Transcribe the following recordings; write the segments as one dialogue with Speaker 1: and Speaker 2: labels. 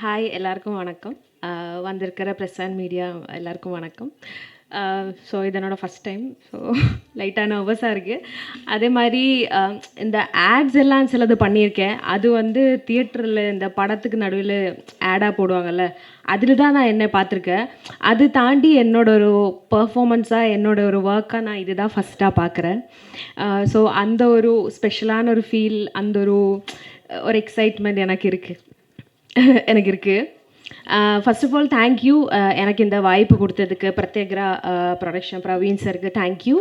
Speaker 1: Hi எல்லாருக்கும் வணக்கம். வந்திருக்கிற ப்ரெஸ் அண்ட் மீடியா எல்லாருக்கும் வணக்கம். ஸோ இது என்னோடய ஃபஸ்ட் டைம். ஸோ லைட்டாக நர்வஸாக இருக்குது. அதே மாதிரி இந்த ஆட்ஸ் எல்லாம் சிலது பண்ணியிருக்கேன். அது வந்து தியேட்டரில் இந்த படத்துக்கு நடுவில் ஆடாக போடுவாங்கள்ல, அதில் தான் நான் என்னை பார்த்துருக்கேன். அது தாண்டி என்னோட ஒரு பெர்ஃபார்மன்ஸாக என்னோட ஒரு ஒர்க்காக நான் இது தான் ஃபஸ்ட்டாக பார்க்குறேன். ஸோ அந்த ஒரு ஸ்பெஷலான ஒரு ஃபீல், அந்த ஒரு எக்ஸைட்மெண்ட் எனக்கு இருக்குது. ஃபர்ஸ்ட் ஆஃப் ஆல் தேங்க்யூ எனக்கு இந்த வாய்ப்பு கொடுத்ததுக்கு பிரத்யேகரா ப்ரொடக்ஷன் பிரவீன் சருக்கு தேங்க்யூ.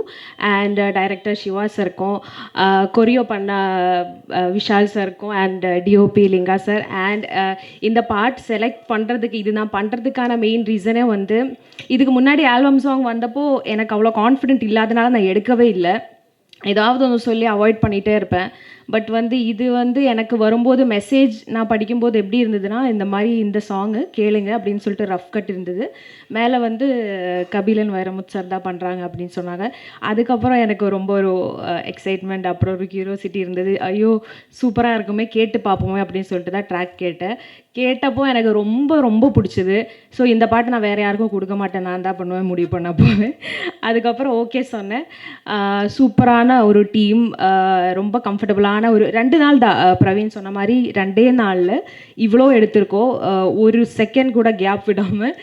Speaker 1: அண்ட் டைரக்டர் சிவா சருக்கும், கொரியோ பண்ண விஷால் சருக்கும், and DOP Linga sir. And இந்த பார்ட் செலக்ட் பண்ணுறதுக்கு, இது நான் பண்ணுறதுக்கான மெயின் ரீசனே வந்து, இதுக்கு முன்னாடி ஆல்பம் சாங் வந்தப்போ எனக்கு அவ்வளோ கான்ஃபிடென்ட் இல்லாதனால நான் எடுக்கவே இல்லை. ஏதாவது ஒன்று சொல்லி அவாய்ட் பண்ணிகிட்டே இருப்பேன். பட் வந்து இது வந்து எனக்கு வரும்போது மெசேஜ் நான் படிக்கும்போது எப்படி இருந்ததுன்னா, இந்த மாதிரி இந்த சாங்கு கேளுங்க அப்படின்னு சொல்லிட்டு ரஃப் கட் இருந்தது. மேலே வந்து கபிலன் வைரமுத்து சார் தான் பண்ணுறாங்க அப்படின்னு சொன்னாங்க. அதுக்கப்புறம் எனக்கு ரொம்ப ஒரு எக்ஸைட்மெண்ட், அப்புறம் ஒரு க்யூரியாசிட்டி இருந்தது. ஐயோ சூப்பராக இருக்குமே, கேட்டு பார்ப்போமே அப்படின்னு சொல்லிட்டு தான் ட்ராக் கேட்டேன். கேட்டப்போ எனக்கு ரொம்ப ரொம்ப பிடிச்சது. ஸோ இந்த பாட்டு நான் வேறு யாருக்கும் கொடுக்க மாட்டேன், நான் தான் பண்ணுவேன் முடிவு பண்ண போவேன். அதுக்கப்புறம் ஓகே சொன்னேன். சூப்பரான ஒரு டீம், ரொம்ப கம்ஃபர்டபுளான ஒரு 2 நாள் தான். பிரவீன் சொன்ன மாதிரி 2 நாளில் இவ்வளோ எடுத்திருக்கோம். ஒரு செகண்ட் கூட கேப் விடாமல்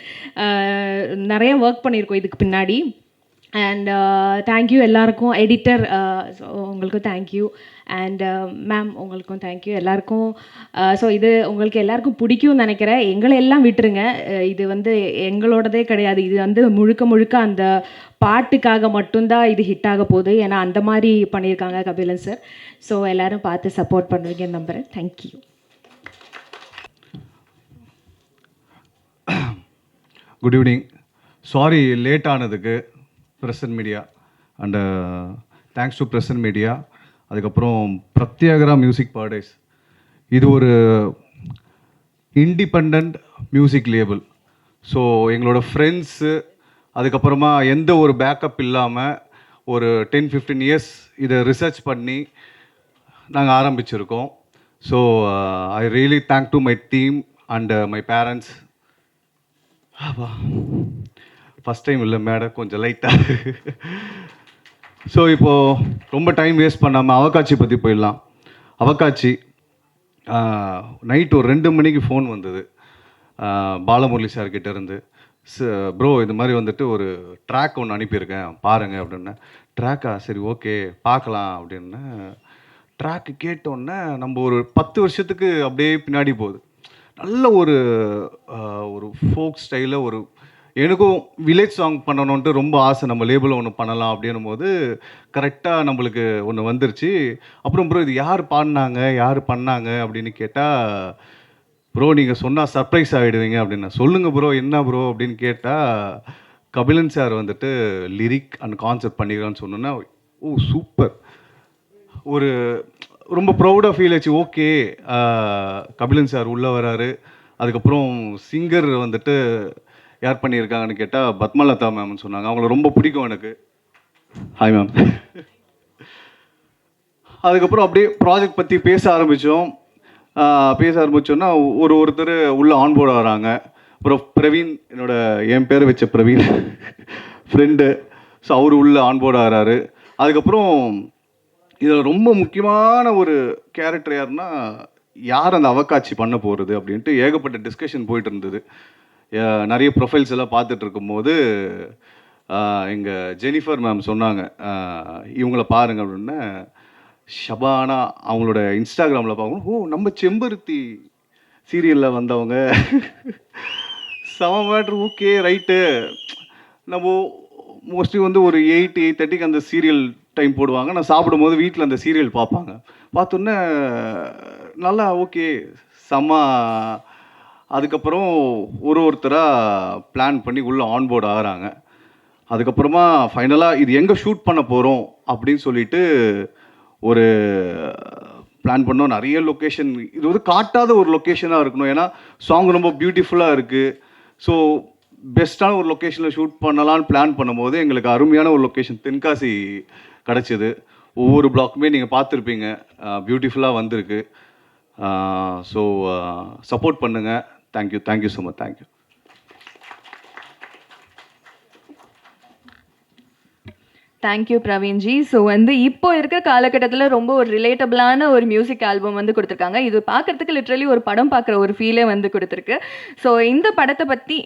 Speaker 1: நிறைய ஒர்க் பண்ணியிருக்கோம் இதுக்கு பின்னாடி. அண்ட் தேங்க்யூ எல்லாருக்கும். எடிட்டர் உங்களுக்கும் தேங்க்யூ. அண்ட் மேம் உங்களுக்கும் தேங்க்யூ எல்லாருக்கும். ஸோ இது உங்களுக்கு எல்லாருக்கும் பிடிக்கும்னு நினைக்கிறேன். எங்களை எல்லாம் விட்டுருங்க, இது வந்து எங்களோடதே கிடையாது. இது வந்து முழுக்க முழுக்க அந்த பாட்டுக்காக மட்டும்தான் இது ஹிட் ஆக போகுது. ஏன்னா அந்த மாதிரி பண்ணியிருக்காங்க கபிலன் சார். ஸோ எல்லோரும் பார்த்து சப்போர்ட் பண்ணுவீங்கன்னு நம்புகிறேன். Thank you.
Speaker 2: Good evening. Sorry late ஆனதுக்கு press and media. And thanks to press and media. அதுக்கப்புறம் பிரத்யேகரா மியூசிக் பர்டேஸ். இது ஒரு இண்டிபெண்ட் மியூசிக் லேபிள். ஸோ எங்களோட ஃப்ரெண்ட்ஸு, அதுக்கப்புறமா எந்த ஒரு பேக்கப் இல்லாமல் ஒரு 10-15 இயர்ஸ் இதை ரிசர்ச் பண்ணி நாங்கள் ஆரம்பிச்சிருக்கோம். So I really thank to my team and my parents. First time இல்லை மேடம், கொஞ்சம் லைட்டாக. ஸோ இப்போது ரொம்ப டைம் வேஸ்ட் பண்ணாமல் அவகாட்சி பற்றி போயிடலாம். அவகாட்சி நைட் ஒரு 2 மணிக்கு ஃபோன் வந்தது பாலமுரளி சார்கிட்ட இருந்து. ப்ரோ இது மாதிரி வந்துட்டு ஒரு ட்ராக் ஒன்று அனுப்பியிருக்கேன் பாருங்கள் அப்படின்னேன். ட்ராக்கா, சரி ஓகே பார்க்கலாம் அப்படின்னு. ட்ராக்கு கேட்டோன்னே நம்ம ஒரு 10 வருஷத்துக்கு அப்படியே பின்னாடி போகுது. நல்ல ஒரு ஃபோக் ஸ்டைலில் ஒரு, எனக்கும் வில்லேஜ் சாங் பண்ணணுன்ட்டு ரொம்ப ஆசை. நம்ம லேபிளில் ஒன்று பண்ணலாம் அப்படின்னும் போது கரெக்டாக நம்மளுக்கு ஒன்று வந்துருச்சு. அப்புறம் ப்ரோ இது யார் பாடினாங்க, யார் பண்ணாங்க அப்படின்னு கேட்டால், ப்ரோ நீங்கள் சொன்னால் சர்ப்ரைஸ் ஆகிடுவீங்க அப்படின்னா. சொல்லுங்கள் ப்ரோ என்ன ப்ரோ அப்படின்னு கேட்டால், கபிலன் சார் வந்துட்டு லிரிக் அண்ட் கான்செப்ட் பண்ணிக்கிறான்னு சொன்னோன்னா, ஓ சூப்பர், ஒரு ரொம்ப ப்ரௌடாக ஃபீல் ஆச்சு. ஓகே கபிலன் சார் உள்ளே வராரு. அதுக்கப்புறம் சிங்கர் வந்துட்டு யார் பண்ணியிருக்காங்கன்னு கேட்டால் பத்மலதா மேம்னு சொன்னாங்க. அவங்கள ரொம்ப பிடிக்கும் எனக்கு. Hi ma'am. அதுக்கப்புறம் அப்படியே ப்ராஜெக்ட் பற்றி பேச ஆரம்பித்தோன்னா ஒருத்தர் உள்ளே ஆன்போர்டு வராங்க. அப்புறம் பிரவீன், என் பேரை வச்ச பிரவீன் ஃப்ரெண்டு. ஸோ அவர் உள்ளே ஆன்போர்டு ஆகிறாரு. அதுக்கப்புறம் இதில் ரொம்ப முக்கியமான ஒரு கேரக்டர் யாருன்னா, யார் அந்த அவகாட்சி பண்ண போகிறது அப்படின்ட்டு ஏகப்பட்ட டிஸ்கஷன் போயிட்டு இருந்தது. நிறைய ப்ரொஃபைல்ஸ் எல்லாம் பார்த்துட்டு இருக்கும்போது எங்கள் ஜெனிஃபர் மேம் சொன்னாங்க, இவங்கள பாருங்கள் அப்படின்னு. ஷபானா அவங்களோட இன்ஸ்டாகிராமில் பார்க்கணும். ஓ நம்ம செம்பருத்தி சீரியலில் வந்தவங்க, செம மேட்ரு. Okay right. நம்ம மோஸ்ட்லி வந்து ஒரு 8-8:30 அந்த சீரியல் டைம் போடுவாங்க. நான் சாப்பிடும்போது வீட்டில் அந்த சீரியல் பார்ப்பாங்க. பார்த்தோன்னே நல்லா ஓகே செம்ம. அதுக்கப்புறம் ஒருத்தராக பிளான் பண்ணி உள்ளே ஆன்போர்டு ஆகிறாங்க. அதுக்கப்புறமா ஃபைனலாக இது எங்கே ஷூட் பண்ண போகிறோம் அப்படின்னு சொல்லிட்டு ஒரு பிளான் பண்ணோம். நிறைய லொக்கேஷன், இது வந்து காட்டாத ஒரு லொக்கேஷனாக இருக்கணும். ஏன்னா சாங் ரொம்ப பியூட்டிஃபுல்லாக இருக்குது. ஸோ பெஸ்ட்டான ஒரு லொக்கேஷனில் ஷூட் பண்ணலான்னு பிளான் பண்ணும்போது எங்களுக்கு அருமையான ஒரு லொக்கேஷன் தென்காசி கிடச்சிது. ஒவ்வொரு பிளாக்குமே நீங்கள் பார்த்துருப்பீங்க, பியூட்டிஃபுல்லாக வந்திருக்கு. ஸோ சப்போர்ட் பண்ணுங்கள். Thank you so much. Thank you.
Speaker 3: Thank you பிரவீன்ஜி. ஸோ இப்போ இருக்க காலகட்டத்தில் ரொம்ப ஒரு ரிலேட்டபிளான ஒரு மியூசிக் ஆல்பம் கொடுத்துருக்காங்க. இது பார்க்குறதுக்கு லிட்ரலி ஒரு படம் பார்க்குற ஒரு ஃபீலே கொடுத்துருக்கு. ஸோ இந்த படத்தை பற்றி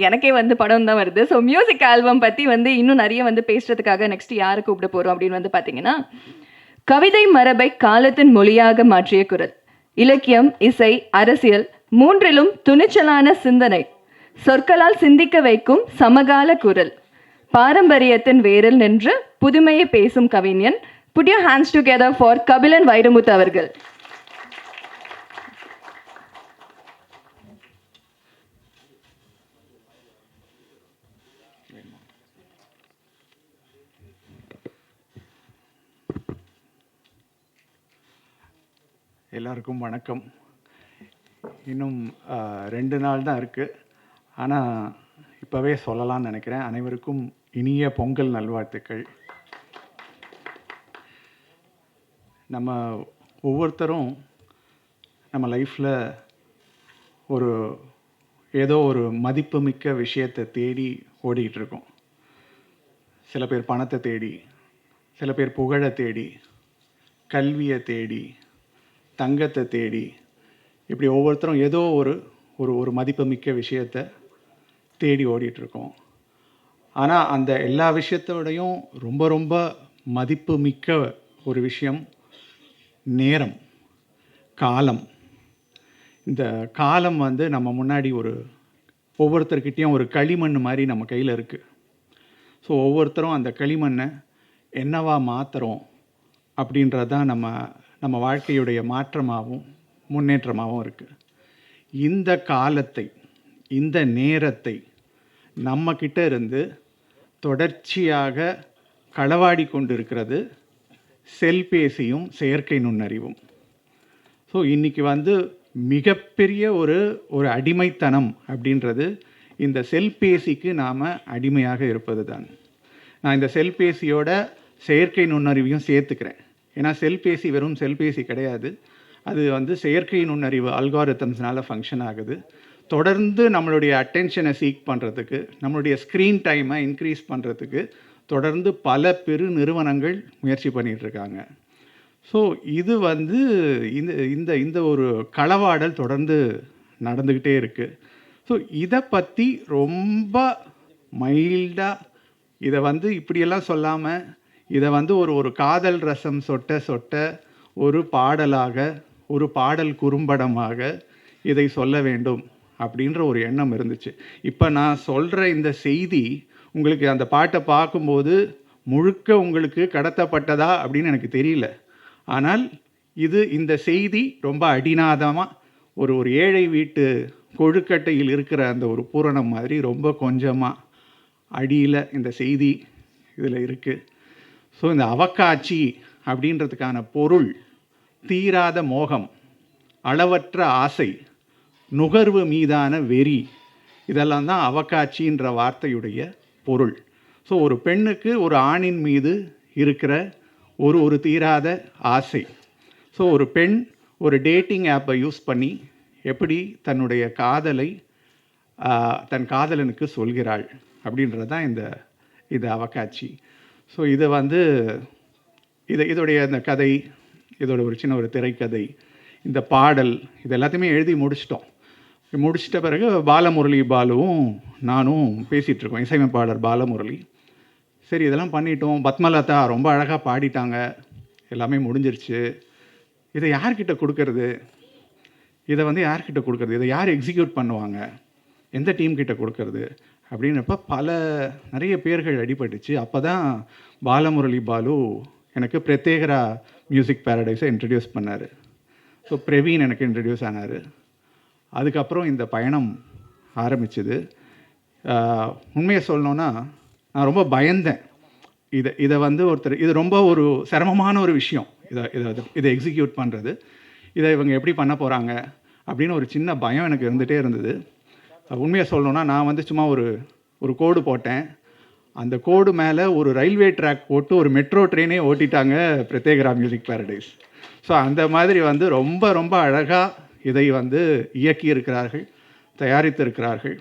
Speaker 3: எனக்கே படம் தான் வருது. ஸோ மியூசிக் ஆல்பம் பற்றி இன்னும் நிறைய பேசுகிறதுக்காக நெக்ஸ்ட் யாரை கூப்பிட போகிறோம் அப்படின்னு பார்த்தீங்கன்னா, கவிதை மரபை காலத்தின் மொழியாக மாற்றிய குரல், இலக்கியம், இசை, அரசியல் மூன்றிலும் துணிச்சலான சிந்தனை, சொற்களால் சிந்திக்க வைக்கும் சமகால குரல், பாரம்பரியத்தின் வேரில் நின்று புதுமையை பேசும் கவிஞன். Put your hands together for Kabilan Vairamuthu அவர்கள்.
Speaker 4: எல்லாருக்கும் வணக்கம். இன்னும் 2 நாள் தான் இருக்குது. ஆனால் இப்போவே சொல்லலாம்னு நினைக்கிறேன். அனைவருக்கும் இனிய பொங்கல் நல்வாழ்த்துக்கள். நம்ம ஒவ்வொருத்தரும் நம்ம லைஃப்பில் ஏதோ ஒரு மதிப்புமிக்க விஷயத்தை தேடி ஓடிக்கிட்டுருக்கோம். சில பேர் பணத்தை தேடி, சில பேர் புகழை தேடி, கல்வியை தேடி, தங்கத்தை தேடி, இப்படி ஒவ்வொருத்தரும் ஏதோ ஒரு மதிப்புமிக்க விஷயத்தை தேடி ஓடிட்டுருக்கோம். ஆனால் அந்த எல்லா விஷயத்தோடையும் ரொம்ப ரொம்ப மதிப்புமிக்க ஒரு விஷயம் நேரம், காலம். இந்த காலம் நம்ம முன்னாடி ஒவ்வொருத்தர்கிட்டையும் ஒரு களிமண் மாதிரி நம்ம கையில் இருக்குது. ஸோ ஒவ்வொருத்தரும் அந்த களிமண்ணை என்னவா மாற்றுறோம் அப்படின்றது தான் நம்ம வாழ்க்கையுடைய மாற்றமாகவும் முன்னேற்றமாகவும் இருக்குது. இந்த காலத்தை, இந்த நேரத்தை நம்மக்கிட்ட இருந்து தொடர்ச்சியாக களவாடி கொண்டு இருக்கிறது செல்பேசியும் செயற்கை நுண்ணறிவும். ஸோ இன்றைக்கி மிகப்பெரிய ஒரு அடிமைத்தனம் அப்படின்றது இந்த செல்பேசிக்கு நாம் அடிமையாக இருப்பது தான். நான் இந்த செல்பேசியோட செயற்கை நுண்ணறிவையும் சேர்த்துக்கிறேன். ஏன்னா செல்பேசி வெறும் செல்பேசி கிடையாது. அது செயற்கை நுண்ணறிவு அல்காரிதம்ஸ்னால ஃபங்க்ஷன் ஆகுது. தொடர்ந்து நம்மளுடைய அட்டென்ஷனை சீக் பண்ணுறதுக்கு, நம்மளுடைய ஸ்க்ரீன் டைமை இன்க்ரீஸ் பண்ணுறதுக்கு தொடர்ந்து பல பெரு நிறுவனங்கள் முயற்சி பண்ணிகிட்ருக்காங்க. ஸோ இது இந்த இந்த ஒரு களவாடல் தொடர்ந்து நடந்துக்கிட்டே இருக்குது. ஸோ இதை பற்றி ரொம்ப மைல்டாக இதை இப்படியெல்லாம் சொல்லாமல் இதை ஒரு காதல் ரசம் சொட்ட சொட்ட ஒரு பாடலாக, ஒரு பாடல் குறும்படமாக இதை சொல்ல வேண்டும் அப்படின்ற ஒரு எண்ணம் இருந்துச்சு. இப்போ நான் சொல்கிற இந்த செய்தி உங்களுக்கு அந்த பாட்டை பார்க்கும்போது முழுக்க உங்களுக்கு கடத்தப்பட்டதா அப்படின்னு எனக்கு தெரியல. ஆனால் இந்த செய்தி ரொம்ப அடிநாதமாக ஒரு ஏழை வீட்டு கொழுக்கட்டையில் இருக்கிற அந்த ஒரு பூரணம் மாதிரி ரொம்ப கொஞ்சமாக அடியில் இந்த செய்தி இதில் இருக்குது. ஸோ இந்த அவக்காட்சி அப்படின்றதுக்கான பொருள் தீராத மோகம், அளவற்ற ஆசை, நுகர்வு மீதான வெறி, இதெல்லாம் தான் அவக்காட்சின்ற வார்த்தையுடைய பொருள். ஸோ ஒரு பெண்ணுக்கு ஒரு ஆணின் மீது இருக்கிற ஒரு தீராத ஆசை. ஸோ ஒரு பெண் ஒரு டேட்டிங் ஆப்பை யூஸ் பண்ணி எப்படி தன்னுடைய காதலை தன் காதலனுக்கு சொல்கிறாள் அப்படின்றது தான் இந்த அவக்காட்சி. ஸோ இதோடைய இந்த கதை, இதோட ஒரு சின்ன ஒரு திரைக்கதை, இந்த பாடல், இது எல்லாத்தையுமே எழுதி முடிச்சிட்ட பிறகு பாலமுரளி பாலுவும் நானும் பேசிகிட்ருக்கோம், இசையமைப்பாளர் பாலமுரளி. சரி இதெல்லாம் பண்ணிட்டோம், பத்மலதா ரொம்ப அழகாக பாடிட்டாங்க, எல்லாமே முடிஞ்சிருச்சு, இதை யார்கிட்ட கொடுக்கறது, யார்கிட்ட கொடுக்கறது, இதை யார் எக்ஸிக்யூட் பண்ணுவாங்க, எந்த டீம் கிட்ட கொடுக்கறது அப்படின்னப்ப நிறைய பேர்கள் அடிபட்டுச்சு. அப்போ தான் பாலமுரளி பாலு எனக்கு பிரத்யேகரா மியூசிக் பேரடைஸை இன்ட்ரடியூஸ் பண்ணார். ஸோ பிரவீன் எனக்கு இன்ட்ரடியூஸ் ஆனார். அதுக்கப்புறம் இந்த பயணம் ஆரம்பிச்சுது. உண்மையை சொல்லணுன்னா நான் ரொம்ப பயந்தேன். இதை ஒருத்தர், இது ரொம்ப ஒரு சிரமமான ஒரு விஷயம், இதை எக்ஸிக்யூட் பண்ணுறது, இதை இவங்க எப்படி பண்ண போகிறாங்க அப்படின்னு ஒரு சின்ன பயம் எனக்கு இருந்துகிட்டே இருந்தது. உண்மையை சொல்லணுன்னா நான் சும்மா ஒரு கோடு போட்டேன். அந்த கோடு மேலே ஒரு ரயில்வே ட்ராக் போட்டு ஒரு மெட்ரோ ட்ரெயினே ஓட்டிட்டாங்க பிரத்யேகரா மியூசிக் பேரடைஸ். ஸோ அந்த மாதிரி ரொம்ப ரொம்ப அழகாக இதை வந்து இயக்கியிருக்கிறார்கள், தயாரித்திருக்கிறார்கள்.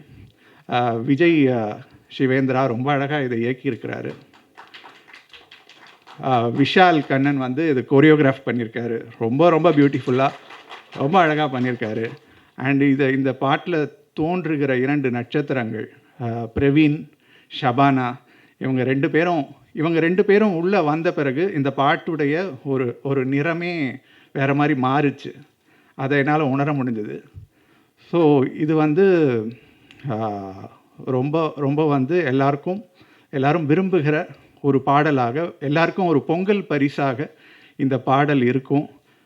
Speaker 4: விஜய் சிவேந்திரா ரொம்ப அழகாக இதை இயக்கியிருக்கிறாரு. விஷால் கண்ணன் வந்து இது கொரியோகிராஃப் பண்ணியிருக்காரு. ரொம்ப ரொம்ப பியூட்டிஃபுல்லாக ரொம்ப அழகாக பண்ணியிருக்காரு. அண்ட் இந்த பாட்டில் தோன்றுகிற 2 நட்சத்திரங்கள் பிரவீன், ஷபானா, இவங்க ரெண்டு பேரும் உள்ளே வந்த பிறகு இந்த பாட்டுடைய ஒரு நிறமே வேறு மாதிரி மாறுச்சு. அதை என்னால் உணர முடிஞ்சது. ஸோ இது வந்து ரொம்ப ரொம்ப வந்து எல்லாரும் விரும்புகிற ஒரு பாடலாக, எல்லாருக்கும் ஒரு பொங்கல் பரிசாக இந்த பாடல் இருக்கும்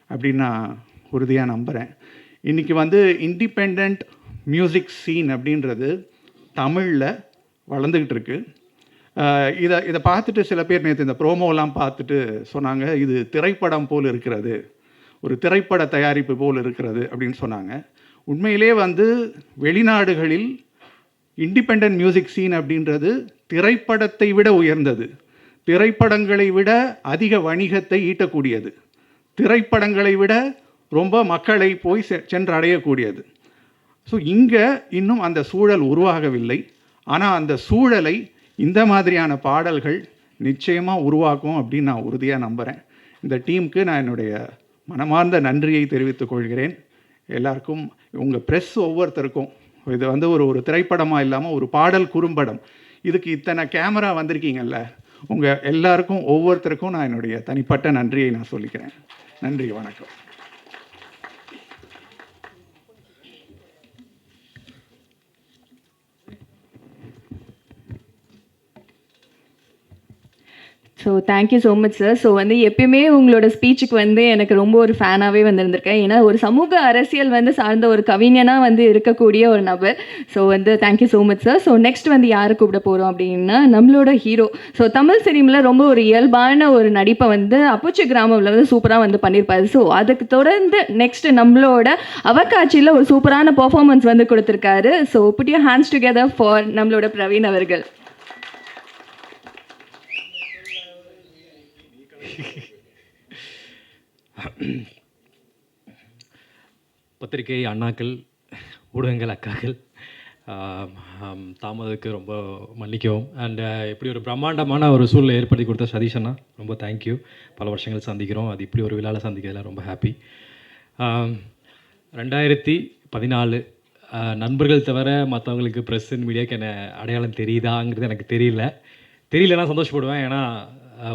Speaker 4: அப்படின்னு நான் உறுதியாக நம்புகிறேன். இன்றைக்கி வந்து இண்டிபெண்ட் மியூசிக் சீன் அப்படின்றது தமிழில் வளர்ந்துக்கிட்டு இருக்கு. இதை பார்த்துட்டு சில பேர் நேற்று இந்த ப்ரோமோலாம் பார்த்துட்டு சொன்னாங்க, இது திரைப்படம் போல் இருக்கிறது, ஒரு திரைப்பட தயாரிப்பு போல் இருக்கிறது அப்படின்னு சொன்னாங்க. உண்மையிலே வந்து வெளிநாடுகளில் இண்டிபெண்ட் மியூசிக் சீன் அப்படின்றது திரைப்படத்தை விட உயர்ந்தது, திரைப்படங்களை விட அதிக வணிகத்தை ஈட்டக்கூடியது, திரைப்படங்களை விட ரொம்ப மக்களை போய் சென்றடையக்கூடியது. ஸோ இங்கே இன்னும் அந்த சூழல் உருவாகவில்லை. ஆனால் அந்த சூழலை இந்த மாதிரியான பாடல்கள் நிச்சயமாக உருவாக்கும் அப்படின்னு நான் உறுதியாக நம்புகிறேன். இந்த டீமுக்கு நான் என்னுடைய மனமார்ந்த நன்றியை தெரிவித்துக் கொள்கிறேன். எல்லாருக்கும், உங்கள் ப்ரெஸ் ஒவ்வொருத்தருக்கும், இது வந்து ஒரு திரைப்படமாக இல்லாமல் ஒரு பாடல் குறும்படம், இதுக்கு இத்தனை கேமரா வந்திருக்கீங்கல்ல, உங்கள் எல்லாருக்கும் ஒவ்வொருத்தருக்கும் நான் என்னுடைய தனிப்பட்ட நன்றியை நான் சொல்லிக்கிறேன். நன்றி, வணக்கம்.
Speaker 3: So thank you so much sir. So வந்து எப்பயுமே உங்களோட ஸ்பீச்சுக்கு வந்து எனக்கு ரொம்ப ஒரு ஃபேனாகவே வந்திருந்திருக்கேன். ஏன்னா ஒரு சமூக அரசியல் வந்து சார்ந்த ஒரு கவிஞனாக வந்து இருக்கக்கூடிய ஒரு நபர். ஸோ வந்து thank you so much sir. So next வந்து யாரை கூப்பிட போகிறோம் அப்படின்னா நம்மளோட ஹீரோ. ஸோ தமிழ் சினிமாவில் ரொம்ப ஒரு இயல்பான ஒரு நடிப்பை வந்து அப்பூச்சி கிராமத்தில் வந்து சூப்பராக வந்து பண்ணியிருப்பாரு. ஸோ அதுக்கு தொடர்ந்து நெக்ஸ்ட் நம்மளோட அவகாட்சியில் ஒரு சூப்பரான பர்ஃபார்மன்ஸ் வந்து கொடுத்துருக்காரு. So put your hands together for நம்மளோட பிரவீன் அவர்கள்.
Speaker 5: பத்திரிகை அண்ணாக்கள், ஊடகங்கள் அக்காக்கள், தாமதத்துக்கு ரொம்ப மன்னிக்கவும். அண்ட் இப்படி ஒரு பிரம்மாண்டமான ஒரு சூழலை ஏற்படுத்தி கொடுத்த சதீஷன்னா ரொம்ப தேங்க்யூ. பல வருஷங்கள் சந்திக்கிறோம், அது இப்படி ஒரு விழாவில் சந்திக்கிறதுல ரொம்ப ஹாப்பி. 2014 நண்பர்கள் தவிர மற்றவங்களுக்கு ப்ரெஸ் அண்ட் மீடியாவுக்கு என்ன அடையாளம் தெரியுதாங்கிறது எனக்கு தெரியலன்னா சந்தோஷப்படுவேன். ஏன்னா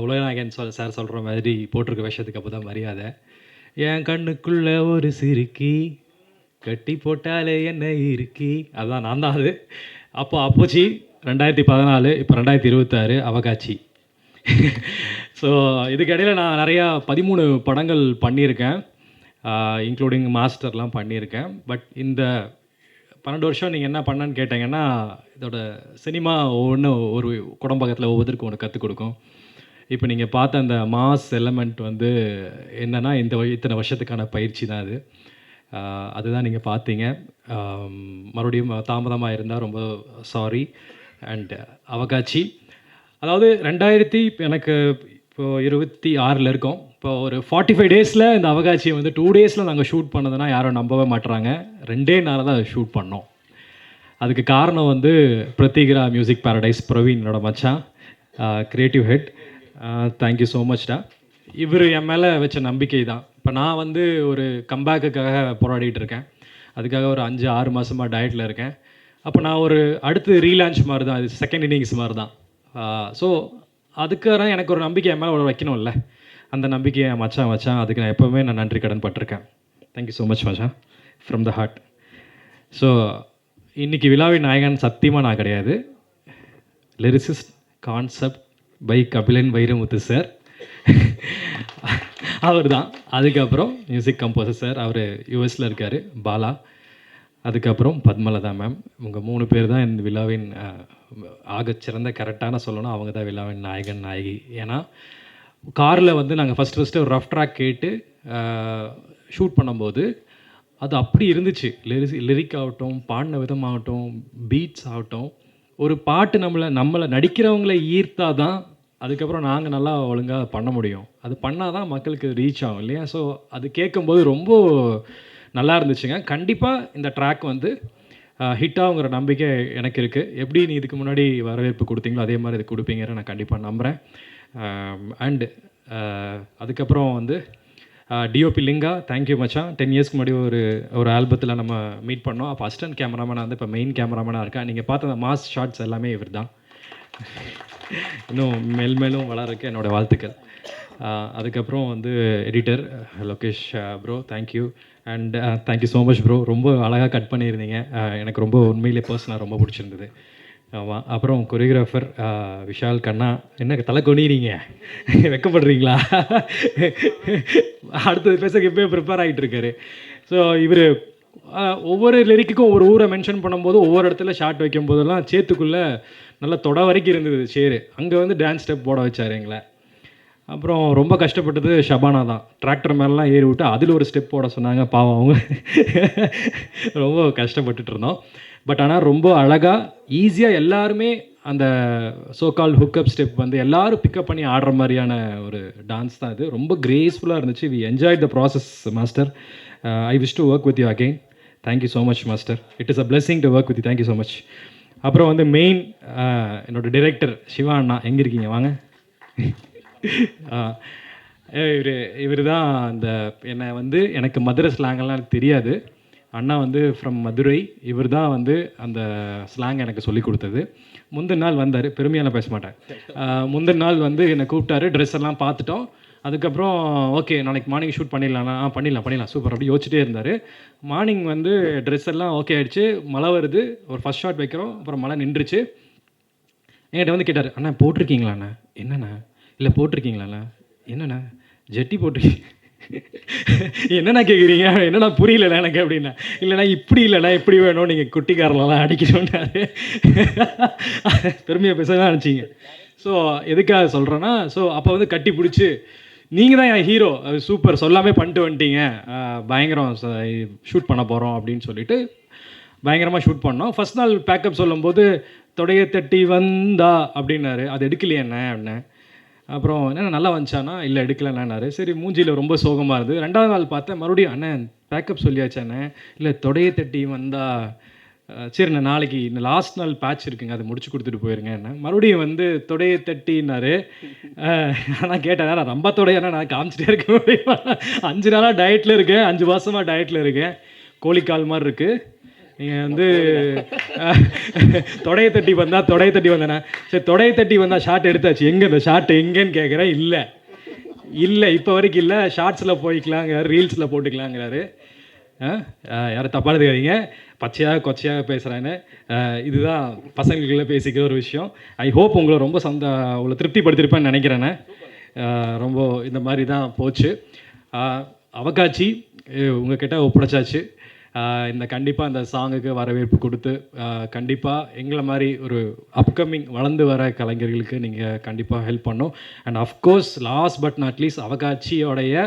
Speaker 5: உலகநாயகன் சார் சொல்கிற மாதிரி போட்டிருக்க விஷயத்துக்கு அப்போ தான் மரியாதை. என் கண்ணுக்குள்ள ஒரு சிறுக்கி கட்டி போட்டாலே என்ன இருக்கி, அதுதான் நான் தான் அது. அப்போச்சி 2014, இப்போ 2026 அவகாட்சி. ஸோ இதுக்கிடையில் நான் நிறையா 13 படங்கள் பண்ணியிருக்கேன், இன்க்ளூடிங் மாஸ்டர்லாம் பண்ணியிருக்கேன். பட் இந்த 12 வருஷம் நீங்கள் என்ன பண்ணன்னு கேட்டிங்கன்னா, இதோட சினிமா ஒரு குடம்பகத்தில் ஒவ்வொருத்தருக்கும் ஒன்று கற்றுக் கொடுக்கும். இப்போ நீங்கள் பார்த்த அந்த மாஸ் எலமெண்ட் வந்து என்னென்னா இத்தனை வருஷத்துக்கான பயிற்சி தான் அது. அதுதான் நீங்கள் பார்த்தீங்க. மறுபடியும் தாமதமாக இருந்தால் ரொம்ப சாரி. அண்ட் அவகாட்சி அதாவது எனக்கு இப்போது 26 இருக்கோம். இப்போ ஒரு 45 டேஸில் இந்த அவகாட்சியை வந்து 2 டேஸில் நாங்கள் ஷூட் பண்ணதுன்னா யாரும் நம்பவே மாட்டுறாங்க. 2 நாளில் தான் ஷூட் பண்ணோம். அதுக்கு காரணம் வந்து பிரத்திகிரா மியூசிக் பேரடைஸ் பிரவீனோட மச்சான், க்ரியேட்டிவ் ஹெட். தேங்க்யூ ஸோ மச்டா. இவர் என் மேலே வச்ச நம்பிக்கை தான். இப்போ நான் வந்து ஒரு கம்பேக்குக்காக போராடிட்டு இருக்கேன். அதுக்காக ஒரு 5-6 மாதமாக டயட்டில் இருக்கேன். அப்போ நான் ஒரு அடுத்து ரீலான்ச் மாதிரி தான், இது செகண்ட் இன்னிங்ஸ் மாதிரி தான். ஸோ அதுக்காக எனக்கு ஒரு நம்பிக்கை என் மேலே வைக்கணும்ல, அந்த நம்பிக்கையை என் மச்சான் வச்சான். அதுக்கு நான் எப்போவுமே நன்றி கடன் பட்டிருக்கேன். தேங்க்யூ ஸோ மச் மச்சான், ஃப்ரம் த ஹார்ட். ஸோ இன்றைக்கி விழாவின் நாயகன் சத்தியமாக நான் கிடையாது. Lyricist concept by Kabilan Vairamuthu sir, அவர் தான். அதுக்கப்புறம் மியூசிக் கம்போசர் சார், அவர் யூஎஸில் இருக்கார், பாலா. அதுக்கப்புறம் பத்மலதா மேம். இவங்க 3 பேர் தான் இந்த விழாவின் ஆகச்சிறந்த, கரெக்டான சொல்லணும், அவங்க தான் விழாவின் நாயகன் நாயகி. ஏன்னா காரில் வந்து நாங்கள் ஃபஸ்ட்டு ஒரு ரஃப் ட்ராக் கேட்டு ஷூட் பண்ணும்போது அது அப்படி இருந்துச்சு. லிரிக் ஆகட்டும், பாடின விதமாகட்டும், பீட்ஸ் ஆகட்டும், ஒரு பாட்டு நம்மளை நடிக்கிறவங்களை ஈர்த்தா தான் அதுக்கப்புறம் நாங்கள் நல்லா ஒழுங்காக பண்ண முடியும். அது பண்ணால் தான் மக்களுக்கு ரீச் ஆகும் இல்லையா? ஸோ அது கேட்கும்போது ரொம்ப நல்லா இருந்துச்சுங்க. கண்டிப்பாக இந்த ட்ராக் வந்து ஹிட் ஆகுங்கிற நம்பிக்கை எனக்கு இருக்குது. எப்படி நீ இதுக்கு முன்னாடி வரவேற்பு கொடுத்தீங்களோ அதே மாதிரி இது கொடுப்பீங்கன்னு நான் கண்டிப்பாக நம்புகிறேன். அண்டு அதுக்கப்புறம் வந்து டிஓபி லிங்கா, தேங்க்யூ மச்சான். 10 இயர்ஸ்க்கு முன்னாடி ஒரு ஆல்பத்தில் நம்ம மீட் பண்ணோம். அப்போ அசிஸ்டன்ட் கேமராமேனாக வந்து இப்போ மெயின் கேமராமேனாக இருக்கேன். நீங்கள் பார்த்த அந்த மாஸ் ஷாட்ஸ் எல்லாமே இவர் தான். இன்னும் மேலும் வளர்றதுக்கு என்னோடய வாழ்த்துக்கள். அதுக்கப்புறம் வந்து editor Lokesh bro, thank you. And thank you so much bro. ரொம்ப அழகாக கட் பண்ணியிருந்தீங்க. எனக்கு ரொம்ப உண்மையிலே பர்சனாக ரொம்ப பிடிச்சிருந்தது. ஆமாம். அப்புறம் கொரியோகிராஃபர் விஷால் கண்ணா, என்ன தலை கொனிறீங்க, வெக்கப்படுறீங்களா? அடுத்தது பேச இப்போயே ப்ரிப்பேர் ஆகிட்டு இருக்காரு. ஸோ இவர் ஒவ்வொரு லிரிக்குக்கும் ஒவ்வொரு ஊரை மென்ஷன் பண்ணும்போது ஒவ்வொரு இடத்துல ஷார்ட் வைக்கும் போதெல்லாம் சேத்துக்குள்ளே நல்லா தொட வரைக்கும் இருந்தது சேரு. அங்கே வந்து டான்ஸ் ஸ்டெப் போட வச்சார் எங்களை. அப்புறம் ரொம்ப கஷ்டப்பட்டது ஷபானா தான். டிராக்டர் மேலாம் ஏறி விட்டு அதில் ஒரு ஸ்டெப் போட சொன்னாங்க. பாவம் அவங்க ரொம்ப கஷ்டப்பட்டுட்டு இருந்தோம். பட் ஆனால் ரொம்ப அழகாக ஈஸியாக எல்லாருமே அந்த சோகால் ஹுக்கப் ஸ்டெப் வந்து எல்லோரும் பிக்கப் பண்ணி ஆடுற மாதிரியான ஒரு டான்ஸ் தான் இது. ரொம்ப கிரேஸ்ஃபுல்லாக இருந்துச்சு. We enjoy the process master. I wish to work with you again. Thank you so much master. It is a blessing to work with you. Thank you so much. அப்புறம் வந்து மெயின் என்னோடய டிரெக்டர் சிவா அண்ணா, எங்கே இருக்கீங்க வாங்க. இவர் தான் அந்த என்னை வந்து எனக்கு மதுரை ஸ்லாங்கெல்லாம் எனக்கு தெரியாது. அண்ணா வந்து ஃப்ரம் மதுரை. இவர் தான் வந்து அந்த ஸ்லாங் எனக்கு சொல்லி கொடுத்தது. முந்தின நாள் வந்தார், பெருமையாக பேச மாட்டேன். முந்தின நாள் வந்து என்னை கூப்பிட்டாரு, ட்ரெஸ் எல்லாம் பார்த்துட்டோம். அதுக்கப்புறம் ஓகே நாளைக்கு மார்னிங் ஷூட் பண்ணிடலாம்னா பண்ணிடலாம் சூப்பர் அப்படி யோசிச்சுட்டே இருந்தார். மார்னிங் வந்து ட்ரெஸ் எல்லாம் ஓகே ஆகிடுச்சு. மழை வருது, ஒரு ஃபஸ்ட் ஷாட் வைக்கிறோம். அப்புறம் மழை நின்றுச்சு. என்கிட்ட வந்து கேட்டார், அண்ணா போட்டிருக்கீங்களாண்ணா? என்னண்ணா? இல்லை போட்டிருக்கீங்களாண்ணா? என்னண்ணா ஜெட்டி போட்டிருக்கீங்க? என்னண்ணா கேட்குறீங்க? என்னண்ணா புரியலண்ணா எனக்கு அப்படின்னா. இல்லைண்ணா இப்படி இல்லைண்ணா இப்படி வேணும், நீங்கள் குட்டிக்காரெல்லாம் அடிக்கணும்னாரு. பெருமையாக பேச தான் நினச்சிங்க. ஸோ எதுக்காக சொல்கிறேன்னா, ஸோ அப்போ வந்து கட்டி பிடிச்சி நீங்கள் தான் என் ஹீரோ, அது சூப்பர் சொல்லாமே பண்ணிட்டு வந்துட்டீங்க, பயங்கரம் ஷூட் பண்ண போகிறோம் அப்படின்னு சொல்லிட்டு பயங்கரமாக ஷூட் பண்ணோம். ஃபஸ்ட் நாள் பேக்கப் சொல்லும்போது தொடைய தட்டி வந்தா அப்படின்னாரு. அது எடுக்கலையே என்ன அப்படின்னேன். அப்புறம் என்ன நல்லா வந்துச்சானா? இல்லை எடுக்கலன்னாரு. சரி மூஞ்சியில் ரொம்ப சோகமாக இருந்தது. 2வது நாள் பார்த்தேன், மறுபடியும் அண்ணன் பேக்கப் சொல்லியாச்சாண்ணே? இல்லை தொடைய தட்டி வந்தா. சரிண்ணே நாளைக்கு இந்த லாஸ்ட் நாள் பேட்ச் இருக்குங்க, அதை முடிச்சு கொடுத்துட்டு போயிருங்க என்ன. மறுபடியும் வந்து தொடைய தட்டினாரு. நான் கேட்டேன், நான் ரொம்ப தொடையானா நான் காமிச்சிட்டே இருக்கேன் முடியுமா? 5 நாளாக டயட்டில் இருக்கேன், 5 மாதமாக டயட்டில் இருக்கேன். கோழிக்கால் மாதிரி இருக்குது. நீங்கள் வந்து தொடைய தட்டி வந்தேண்ணா. சரி தொடைய தட்டி வந்தால் ஷார்ட் எடுத்தாச்சு, எங்கே இந்த ஷார்ட் எங்கேன்னு கேட்குறேன். இல்லை இப்போ வரைக்கும் இல்லை, ஷார்ட்ஸில் போய்க்கலாங்க, ரீல்ஸில் போட்டுக்கலாங்கிறாரு. யாரும் தப்பாக எடுத்துக்காதீங்க, பச்சையாக கொச்சையாக பேசுகிறேன்னு. இதுதான் பசங்களுக்குள்ளே பேசிக்கிற ஒரு விஷயம். ஐ ஹோப் உங்களை ரொம்ப உங்களை திருப்திப்படுத்திருப்பேன்னு நினைக்கிறேண்ணே. ரொம்ப இந்த மாதிரி தான் போச்சு. அவகாட்சி உங்ககிட்ட ஒப்படைச்சாச்சு. இந்த கண்டிப்பாக அந்த சாங்குக்கு வரவேற்பு கொடுத்து கண்டிப்பாக எங்களை மாதிரி ஒரு அப்கமிங் வளர்ந்து வர கலைஞர்களுக்கு நீங்கள் கண்டிப்பாக ஹெல்ப் பண்ணும். And of course last but not least அவகாட்சியோடைய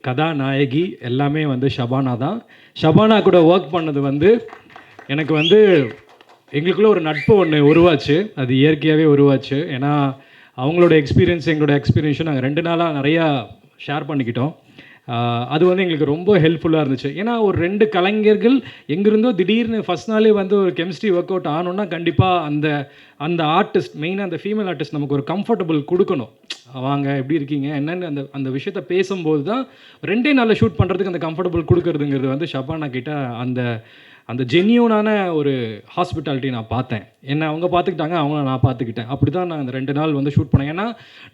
Speaker 5: கதாநாயகி எல்லாமே வந்து ஷபானா தான். ஷபானா கூட ஒர்க் பண்ணது வந்து எனக்கு வந்து எங்களுக்குள்ளே ஒரு நட்பு ஒன்று உருவாச்சு. அது இயற்கையாகவே உருவாச்சு. ஏன்னா அவங்களோட எக்ஸ்பீரியன்ஸ் எங்களோட எக்ஸ்பீரியன்ஸும் நாங்கள் 2 நாளாக நிறையா ஷேர் பண்ணிக்கிட்டோம். அது வந்து எங்களுக்கு ரொம்ப ஹெல்ப்ஃபுல்லாக இருந்துச்சு. ஏன்னா ஒரு 2 கலைஞர்கள் எங்கிருந்தோ திடீர்னு ஃபஸ்ட் நாளே வந்து ஒரு கெமிஸ்ட்ரி ஒர்க் அவுட் ஆனோன்னா கண்டிப்பாக அந்த ஆர்டிஸ்ட், மெயினாக அந்த ஃபீமேல் ஆர்டிஸ்ட் நமக்கு ஒரு கம்ஃபர்டபுள் கொடுக்கணும். வாங்க எப்படி இருக்கீங்க என்னென்னு அந்த விஷயத்த பேசும்போது தான் 2 நாளில் ஷூட் பண்ணுறதுக்கு அந்த கம்ஃபர்டபுள் கொடுக்குறதுங்கிறது வந்து ஷபானா கிட்ட அந்த ஜென்யூனான ஒரு ஹாஸ்பிட்டாலிட்டி நான் பார்த்தேன். என்ன அவங்க பார்த்துக்கிட்டாங்க, அவங்கள நான் பார்த்துக்கிட்டேன். அப்படி தான் நான் அந்த 2 நாள் வந்து ஷூட் பண்ணேன். ஏன்னா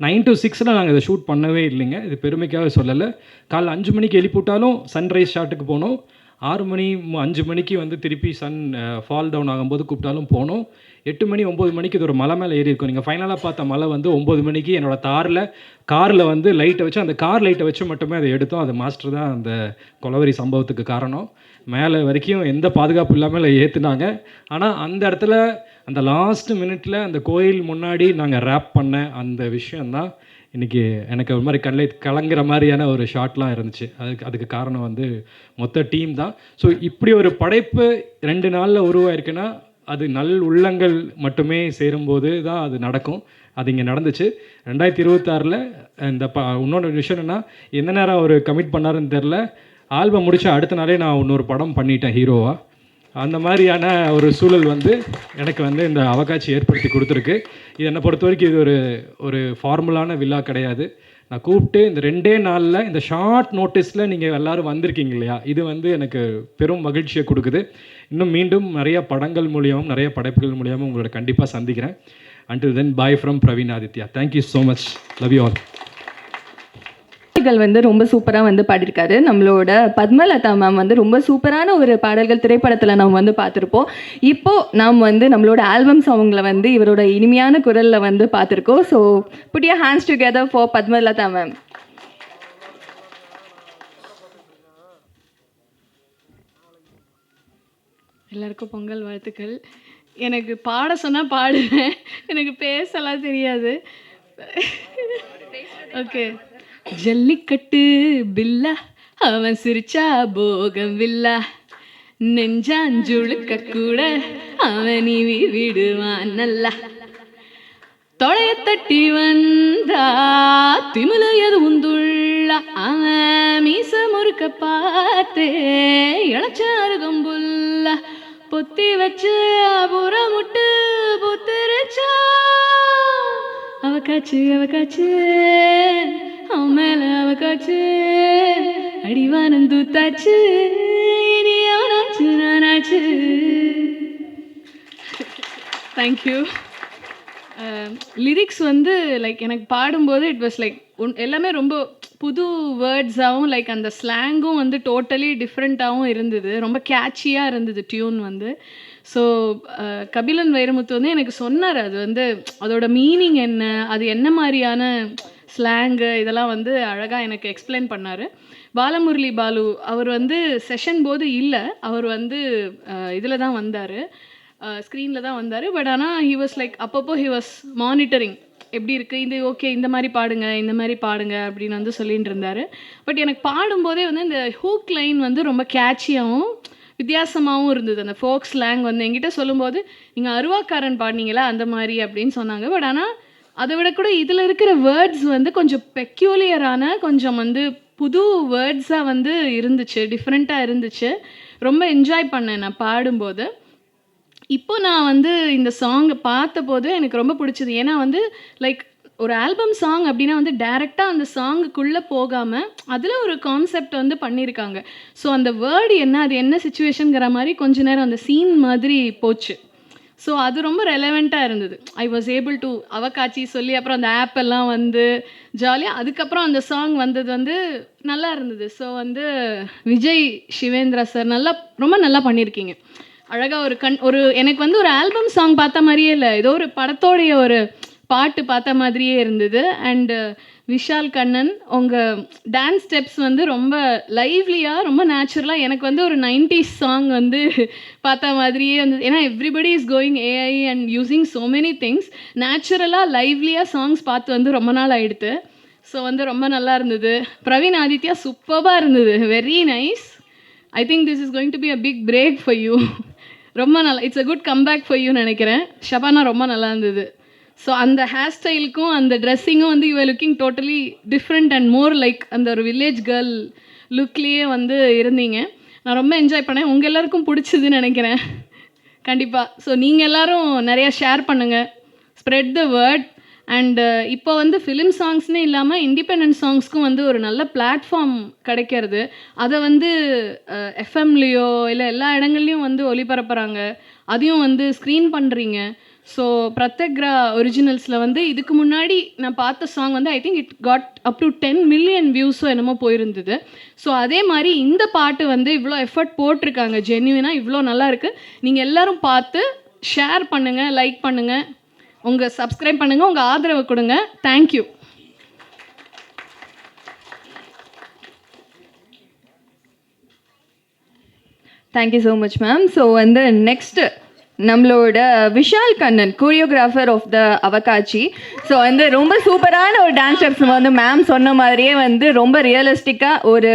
Speaker 5: 9 to 6 நாங்கள் இதை ஷூட் பண்ணவே இல்லைங்க. இது பெருமைக்காக சொல்லலை. காலைல 5 மணிக்கு எழுப்பிவிட்டாலும் சன்ரைஸ் ஷாட்டுக்கு போனோம். 6 மணி 5 மணிக்கு வந்து திருப்பி சன் ஃபால் டவுன் ஆகும்போது கூப்பிட்டாலும் போனோம். 8 மணி 9 மணிக்கு இது ஒரு மலை மேலே ஏறி இருக்கும். நீங்கள் ஃபைனலாக பார்த்த மலை வந்து 9 மணிக்கு என்னோடய காரில் வந்து லைட்டை வச்சு, அந்த கார் லைட்டை வச்சு மட்டுமே அதை எடுத்தோம். அது மாஸ்டர் தான் அந்த கொலவெறி சம்பவத்துக்கு காரணம். மேலே வரைக்கும் எந்த பாதுகாப்பு இல்லாமல் ஏற்றுனாங்க. ஆனால் அந்த இடத்துல அந்த லாஸ்ட் மினிட்ல அந்த கோயில் முன்னாடி நாங்கள் ரேப் பண்ண அந்த விஷயந்தான் இன்றைக்கி எனக்கு ஒரு மாதிரி கலங்குற மாதிரியான ஒரு ஷாட்லாம் இருந்துச்சு. அதுக்கு காரணம் வந்து மொத்த டீம் தான். ஸோ இப்படி ஒரு படைப்பு 2 நாளில் உருவாயிருக்குன்னா அது நல் உள்ளங்கள் மட்டுமே சேரும்போது தான் அது நடக்கும். அது இங்கே நடந்துச்சு. 2026 இந்த இன்னொன்று விஷயம் என்னென்னா, எந்த நேரம் அவர் கமிட் பண்ணாருன்னு தெரில. ஆல்பம் முடிச்ச அடுத்த நாளே நான் இன்னொரு படம் பண்ணிட்டேன் ஹீரோவாக. அந்த மாதிரியான ஒரு சூழல் வந்து எனக்கு வந்து இந்த அவகாட்சி ஏற்படுத்தி கொடுத்துருக்கு. இது என்னை பொறுத்த வரைக்கும் இது ஒரு ஃபார்முலான விழா கிடையாது. நான் கூப்பிட்டு இந்த 2 நாளில் இந்த ஷார்ட் நோட்டீஸில் நீங்கள் எல்லோரும் வந்திருக்கீங்க இல்லையா, இது வந்து எனக்கு பெரும் மகிழ்ச்சியை கொடுக்குது. இன்னும் மீண்டும் நிறைய படங்கள் மூலியமும் நிறைய படைப்புகள் மூலியமும் உங்களோட கண்டிப்பாக சந்திக்கிறேன். Until then, bye from Praveen Aditya. Thank you so much. Love you all.
Speaker 3: வந்து ரொம்ப சூப்பராக வந்து பாடியிருக்காரு. நம்மளோட பத்மலதா மேம் வந்து ரொம்ப சூப்பரான ஒரு பாடல்கள் திரைப்படத்தில் நம்ம வந்து பார்த்துருப்போம். இப்போது நாம் வந்து நம்மளோட ஆல்பம் சாங்கில் வந்து இவரோட இனிமையான குரலில் வந்து பார்த்துருக்கோம். So put your hands together for Padmalatha ma'am.
Speaker 6: எல்லாருக்கும் பொங்கல் வாழ்த்துக்கள். எனக்கு பாட சொன்னால் பாடுவேன், எனக்கு பேசலாம் தெரியாது. ஓகே. ஜல்லிக்கட்டு பில்லா அவன் சிரிச்சா போகம் வில்லா, நெஞ்சாஞ்சுழுக்க கூட அவன் நீவி விடுவான் நல்லா, தொடைய தட்டி வந்தா திமில எதுவும் துள்ளா, அவன் மீச முறுக்க பார்த்தே இளச்சாருகம்புல்லா, பொத்தி வச்சு புறமுட்டு புத்திருச்சா, அவகாச்சு அவகாச்சு அவன் மேல அவகாச்சு, அடிவானம் தூத்தாச்சு, இனி அவனாச்சு நானாச்சு. தேங்க்யூ. லிரிக்ஸ் வந்து லைக் எனக்கு பாடும்போது இட் வாஸ் லைக் எல்லாமே ரொம்ப புது வேர்ட்ஸாகவும் லைக் அந்த ஸ்லாங்கும் வந்து டோட்டலி டிஃப்ரெண்ட்டாகவும் இருந்தது. ரொம்ப கேட்சியாக இருந்தது டியூன் வந்து. ஸோ கபிலன் வைரமுத்து வந்து எனக்கு சொன்னார் அது வந்து அதோட மீனிங் என்ன, அது என்ன மாதிரியான ஸ்லாங்கு, இதெல்லாம் வந்து அழகாக எனக்கு எக்ஸ்பிளைன் பண்ணார். பாலமுரளி பாலு அவர் வந்து செஷன் போது இல்லை, அவர் வந்து இதில் தான் வந்தார், ஸ்க்ரீனில் தான் வந்தார். பட் ஆனால் ஹி வாஸ் லைக் அப்பப்போ ஹி வாஸ் மானிட்டரிங், எப்படி இருக்குது இது, ஓகே இந்த மாதிரி பாடுங்க இந்த மாதிரி பாடுங்க அப்படின்னு வந்து சொல்லிட்டு இருந்தார். பட் எனக்கு பாடும்போதே வந்து இந்த ஹூக் லைன் வந்து ரொம்ப கேட்சியாகவும் வித்தியாசமாகவும் இருந்தது. அந்த ஃபோக் ஸ்லாங் வந்து என்கிட்ட சொல்லும்போது நீங்கள் அருவாக்காரன் பாடினீங்களா அந்த மாதிரி அப்படின்னு சொன்னாங்க. பட் ஆனால் அதை விட கூட இதில் இருக்கிற வேர்ட்ஸ் வந்து கொஞ்சம் பெக்யூலியரான, கொஞ்சம் வந்து புது வேர்ட்ஸாக வந்து இருந்துச்சு, டிஃப்ரெண்ட்டாக இருந்துச்சு. ரொம்ப என்ஜாய் பண்ணேன் நான் பாடும்போது. இப்போ நான் வந்து இந்த சாங்கை பார்த்தபோது எனக்கு ரொம்ப பிடிச்சது. ஏன்னா வந்து லைக் ஒரு ஆல்பம் சாங் அப்படின்னா வந்து டைரெக்டாக அந்த சாங்குக்குள்ளே போகாமல் அதில் ஒரு கான்செப்ட் வந்து பண்ணியிருக்காங்க. ஸோ அந்த வேர்டு என்ன, அது என்ன சுச்சுவேஷனுங்கிற மாதிரி கொஞ்ச நேரம் அந்த சீன் மாதிரி போச்சு. ஸோ அது ரொம்ப ரெலவெண்ட்டாக இருந்தது. ஐ வாஸ் ஏபிள் டு அவகாட்சி சொல்லி அப்புறம் அந்த ஆப் எல்லாம் வந்து ஜாலியாக அதுக்கப்புறம் அந்த சாங் வந்தது வந்து நல்லா இருந்தது. ஸோ வந்து விஜய் சிவேந்திரா சார் ரொம்ப நல்லா பண்ணியிருக்கீங்க. அழகாக ஒரு எனக்கு வந்து ஒரு ஆல்பம் சாங் பார்த்த மாதிரியே இல்லை, ஏதோ ஒரு படத்தோடைய ஒரு பாட்டு பார்த்த மாதிரியே இருந்தது. அண்டு விஷால் கண்ணன் உங்கள் டான்ஸ் ஸ்டெப்ஸ் வந்து ரொம்ப லைவ்லியாக, ரொம்ப நேச்சுரலாக, எனக்கு வந்து ஒரு 90s சாங் வந்து பார்த்த மாதிரியே வந்து, ஏன்னா everybody is going AI and using so many things. நேச்சுரலாக லைவ்லியாக சாங்ஸ் பார்த்து வந்து ரொம்ப நாள் ஆகிடுது. ஸோ வந்து ரொம்ப நல்லா இருந்தது. பிரவீன் ஆதித்யா சூப்பராக இருந்தது, very nice. I think this is going to be a big break for you. ரொம்ப நல்லா, it's a good comeback for you நினைக்கிறேன். ஷபானா ரொம்ப நல்லா இருந்தது. ஸோ அந்த ஹேர் ஸ்டைலுக்கும் அந்த ட்ரெஸ்ஸிங்கும் வந்து you are looking totally different and more like அந்த ஒரு வில்லேஜ் கேர்ள் லுக்லேயே வந்து இருந்தீங்க. நான் ரொம்ப என்ஜாய் பண்ணேன். உங்கள் எல்லாருக்கும் பிடிச்சதுன்னு நினைக்கிறேன் கண்டிப்பாக. ஸோ நீங்கள் எல்லோரும் நிறையா ஷேர் பண்ணுங்கள், ஸ்ப்ரெட் த வேர்ட். அண்டு இப்போ வந்து ஃபிலிம் சாங்ஸ்னே இல்லாமல் இண்டிபெண்டன்ட் சாங்ஸ்க்கும் வந்து ஒரு நல்ல பிளாட்ஃபார்ம் கிடைக்கிறது. அதை வந்து எஃப்எம்லேயோ இல்லை எல்லா இடங்கள்லையும் வந்து ஒளிபரப்புகிறாங்க, அதையும் வந்து ஸ்க்ரீன் பண்ணுறீங்க. ஸோ பிரத்யக்ரா ஒரிஜினல்ஸில் வந்து இதுக்கு முன்னாடி நான் பார்த்த சாங் வந்து I think it got up to 10 million வியூஸோ என்னமோ போயிருந்தது. ஸோ அதே மாதிரி இந்த பாட்டு வந்து இவ்வளோ எஃபர்ட் போட்டிருக்காங்க, ஜென்யூனாக இவ்வளோ நல்லா இருக்குது. நீங்கள் எல்லோரும் பார்த்து ஷேர் பண்ணுங்கள், லைக் பண்ணுங்கள், உங்கள் சப்ஸ்கிரைப் பண்ணுங்கள், உங்கள் ஆதரவை கொடுங்க. Thank you.
Speaker 3: Thank you so much ma'am. So வந்து நெக்ஸ்ட்டு நம்மளோட Vishal Kannan, choreographer of the அவகாட்சி. ஸோ வந்து ரொம்ப சூப்பரான ஒரு டான்ஸ் ஸ்டெப்ஸ் வந்து மேம் சொன்ன மாதிரியே வந்து ரொம்ப ரியலிஸ்டிக்காக ஒரு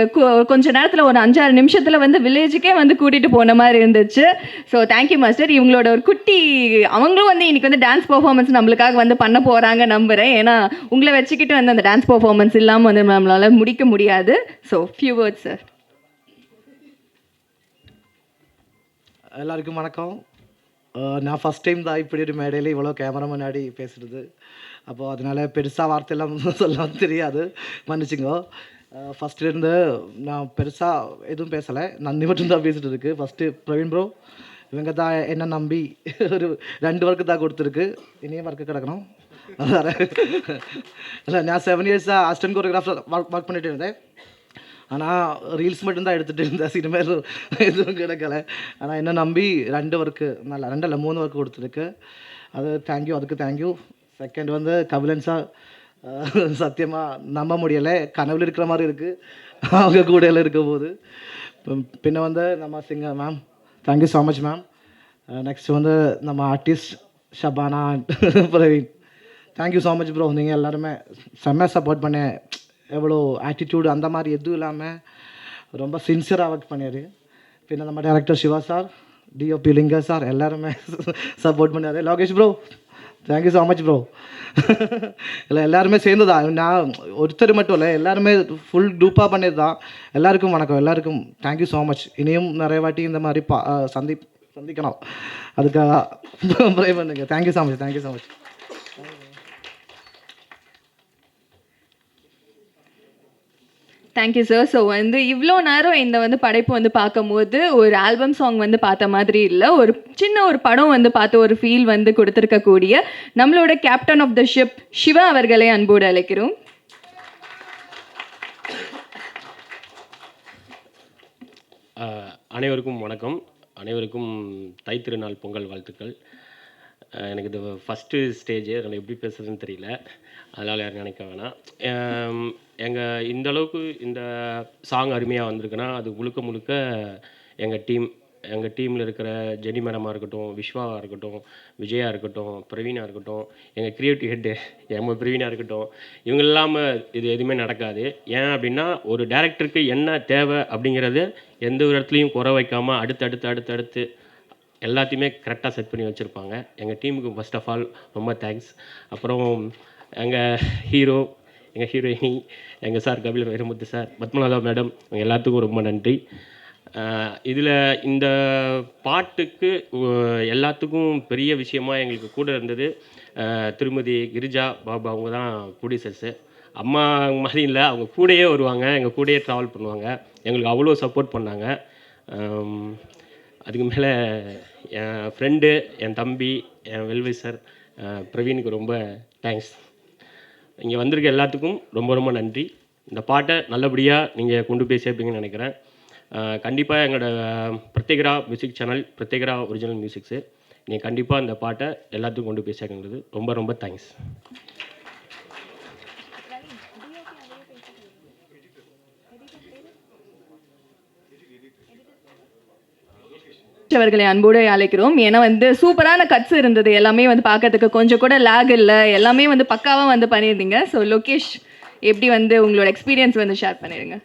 Speaker 3: கொஞ்ச நேரத்தில் ஒரு 5-6 நிமிஷத்தில் வந்து வில்லேஜுக்கே வந்து கூட்டிகிட்டு போன மாதிரி இருந்துச்சு. So thank you master. இவங்களோட ஒரு குட்டி அவங்களும் வந்து இன்றைக்கி வந்து டான்ஸ் பர்ஃபார்மன்ஸ் நம்மளுக்காக வந்து பண்ண போகிறாங்க நம்புகிறேன். ஏன்னா உங்களை வச்சுக்கிட்டு வந்து அந்த டான்ஸ் பர்ஃபார்மன்ஸ் இல்லாமல் வந்து நம்மளால் முடிக்க முடியாது. So few words sir.
Speaker 7: எல்லாருக்கும் வணக்கம். நான் ஃபஸ்ட் டைம் தான் இப்படி ஒரு மேடையில் இவ்வளோ கேமரா முன்னாடி பேசுகிறது. அப்போது அதனால் பெருசாக வார்த்தையெல்லாம் சொல்ல தெரியாது, மன்னிச்சுங்க. ஃபஸ்ட்லேருந்து நான் பெருசாக எதுவும் பேசலை, நன்றி மட்டும்தான் பேசிட்டு இருக்கு. ஃபஸ்ட்டு பிரவீன் ப்ரோ, இவங்க தான் என்ன நம்பி ஒரு 2 ஒர்க்கு தான் கொடுத்துருக்கு, இனியும் ஒர்க்கு கிடக்கணும். அதான் இல்லை, நான் 7 இயர்ஸாக அசிஸ்டன்ட் கோரியோகிராஃபர் ஒர்க் பண்ணிட்டு இருந்தேன். ஆனால் ரீல்ஸ் மட்டும்தான் எடுத்துகிட்டு இருந்தேன், சினிமா எதுவும் கிடைக்கல. ஆனால் என்ன நம்பி 2 ஒர்க்கு, நல்லா 2 இல்லை 3 ஒர்க்கு கொடுத்துருக்கு. அது தேங்க்யூ, அதுக்கு தேங்க்யூ. செகண்ட் வந்து கபிலன் சார், சத்தியமாக நம்ப முடியலை, கனவில் இருக்கிற மாதிரி இருக்குது அவங்க கூட எல்லாம் இருக்கும் போது. பின்ன வந்து நம்ம singer ma'am, thank you so much ma'am. Next வந்து நம்ம artist Shabana Praveen, thank you so much bro. நீங்கள் எல்லாருமே செம்ம சப்போர்ட் பண்ண, எவ்வளோ ஆட்டிடியூடு அந்த மாதிரி எதுவும் இல்லாமல் ரொம்ப சின்சியராக ஒர்க் பண்ணியார். பின்ன நம்ம director Siva sir, DOP Linga sir எல்லாருமே சப்போர்ட் பண்ணார். Lokesh bro, thank you so much bro. இல்லை எல்லாருமே சேர்ந்து தான், நான் ஒருத்தர் மட்டும் இல்லை, எல்லாருமே ஃபுல் குரூப்பாக பண்ணது தான். எல்லாருக்கும் வணக்கம், எல்லாருக்கும் தேங்க்யூ ஸோ மச். இனியும் நிறைய வாட்டி இந்த மாதிரி சந்திக்கணும், அதுக்காக ப்ரே பண்ணுங்க. Thank you so much, thank you so much.
Speaker 3: Thank you sir. So வந்து இவ்வளோ நேரம் இந்த வந்து படைப்பு வந்து பார்க்கும்போது ஒரு ஆல்பம் சாங் வந்து பார்த்த மாதிரி இல்லை, ஒரு சின்ன ஒரு படம் வந்து பார்த்த ஒரு ஃபீல் வந்து கொடுத்துருக்கக்கூடிய நம்மளோட captain of the ship Siva அவர்களை அன்போடு அழைக்கிறோம்.
Speaker 8: அனைவருக்கும் வணக்கம். அனைவருக்கும் தை திருநாள் பொங்கல் வாழ்த்துக்கள். எனக்கு இது ஃபஸ்ட்டு ஸ்டேஜ், அதனால் எப்படி பேசுகிறதுன்னு தெரியல, அதனால் யாரும் நினைக்க வேணாம். இந்த அளவுக்கு இந்த சாங் அருமையாக வந்திருக்குன்னா அது முழுக்க முழுக்க எங்கள் டீமில் இருக்கிற ஜெனி மேடமாக இருக்கட்டும், விஸ்வாவாக இருக்கட்டும், விஜயா இருக்கட்டும், பிரவீனாக இருக்கட்டும், எங்கள் க்ரியேட்டிவ் ஹெட்டு பிரவீனாக இருக்கட்டும், இவங்க இல்லாமல் இது எதுவுமே நடக்காது. ஏன் அப்படின்னா ஒரு டேரக்டருக்கு என்ன தேவை அப்படிங்கிறது எந்த ஒரு இடத்துலையும் குறை வைக்காமல் அடுத்து எல்லாத்தையுமே கரெக்டாக செட் பண்ணி வச்சுருப்பாங்க. எங்கள் டீமுக்கு ஃபர்ஸ்ட் ஆஃப் ஆல் ரொம்ப தேங்க்ஸ். அப்புறம் எங்கள் ஹீரோ, எங்கள் ஹீரோயினி, எங்கள் sir Kabil Vairamuthu sir, Padmanatha madam, அவங்க எல்லாத்துக்கும் ரொம்ப நன்றி. இதில் இந்த பாட்டுக்கு எல்லாத்துக்கும் பெரிய விஷயமாக எங்களுக்கு கூட இருந்தது திருமதி கிரிஜா பாபா, அவங்க தான் ப்ரொடியூசர்ஸு. அம்மா மாதிரி இல்லை, அவங்க கூடயே வருவாங்க, எங்கள் கூடயே ட்ராவல் பண்ணுவாங்க, எங்களுக்கு அவ்வளோ சப்போர்ட் பண்ணாங்க. அதுக்கு மேலே என் ஃப்ரெண்டு, என் தம்பி, என் வெல்விசர் பிரவீனுக்கு ரொம்ப தேங்க்ஸ். இங்கே வந்திருக்க எல்லாத்துக்கும் ரொம்ப ரொம்ப நன்றி. இந்த பாட்டை நல்லபடியாக நீங்கள் கொண்டு போய் சேர்ப்பீங்கன்னு நினைக்கிறேன். கண்டிப்பாக எங்களோட பிரத்யேகரா மியூசிக் சேனல், பிரத்யேகரா ஒரிஜினல் மியூசிக்ஸு, நீங்கள் கண்டிப்பாக இந்த பாட்டை எல்லாத்துக்கும் கொண்டு போய் சேர்க்குங்கிறது ரொம்ப ரொம்ப தேங்க்ஸ்.
Speaker 3: அவர்களை அன்போடு அழைக்கிறோம். ஏன்னா வந்து சூப்பரான கட்ஸ் இருந்தது, எல்லாமே வந்து பார்க்கறதுக்கு கொஞ்சம் கூட லேக் இல்லை, எல்லாமே வந்து பக்காவாக வந்து பண்ணியிருந்தீங்க. ஸோ லோகேஷ், எப்படி வந்து உங்களோட எக்ஸ்பீரியன்ஸ் வந்து ஷேர் பண்ணிடுங்க.